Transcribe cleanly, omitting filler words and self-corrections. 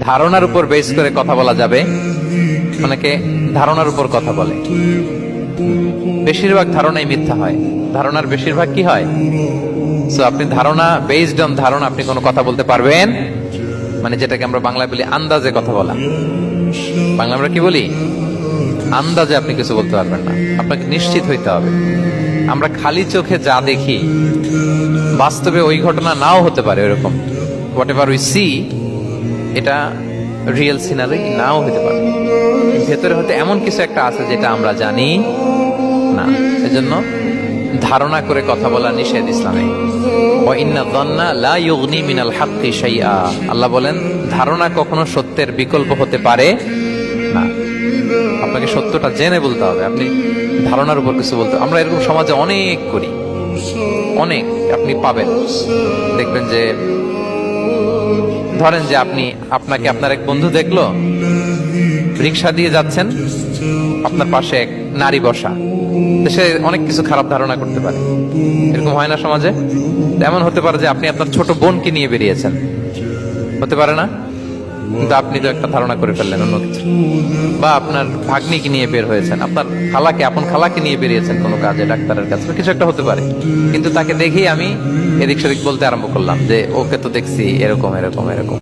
ধারণার উপর বেস করে কথা বলা যাবে। অনেকে ধারণার উপর কথা বলে, বেশিরভাগ ধারণাই মিথ্যা হয়। ধারণার বেশিরভাগ কি হয়? সো আপনি ধারণা, বেসড অন ধারণা আপনি কোনো কথা বলতে পারবেন, মানে যেটাকে আমরা বাংলায় বলি আন্দাজে কথা বলা। বাংলা আমরা কি বলি? আন্দাজে আপনি কিছু বলতে পারবেন না, আপনাকে নিশ্চিত হইতে হবে। আমরা খালি চোখে যা দেখি, বাস্তবে ওই ঘটনা নাও হতে পারে। এরকম হোয়াট এভার উই সি, এটা রিয়েল সিনারি নাও হতে পারে। ভেতরে হয়তো এমন কিছু একটা আছে যেটা আমরা জানি না। এজন্য ধারণা করে কথা বলা নিষেধ ইসলামে। ওয়া ইন্না যান্না লা ইউগনি মিনাল হাক্কি শাইআ, আল্লাহ বলেন ধারণা কখনো সত্যের বিকল্প হতে পারে না। আপনাকে সত্যটা জেনে বলতে হবে। আপনি ধারণার উপর কিছু বলতে, আমরা এরকম সমাজে অনেক করি, অনেক। আপনি পাবেন, দেখবেন যে ধরেন যে আপনাকে আপনার এক বন্ধু দেখলো, রিক্সা দিয়ে যাচ্ছেন, আপনার পাশে এক নারী বসা, সে অনেক কিছু খারাপ ধারণা করতে পারে। এরকম হয় না সমাজে? এমন হতে পারে যে আপনি আপনার ছোট বোনকে নিয়ে বেরিয়েছেন, হতে পারে না? কিন্তু আপনি তো একটা ধারণা করে ফেললেন অন্য কিছু। বা আপনার ভাগ্নিকে নিয়ে বের হয়েছেন, আপনার আপন খালাকে নিয়ে বেরিয়েছেন কোনো কাজে, ডাক্তারের কাছে, কিছু একটা হতে পারে। কিন্তু তাকে দেখেই আমি এদিক সেদিক বলতে আরম্ভ করলাম যে ওকে তো দেখছি এরকম এরকম এরকম।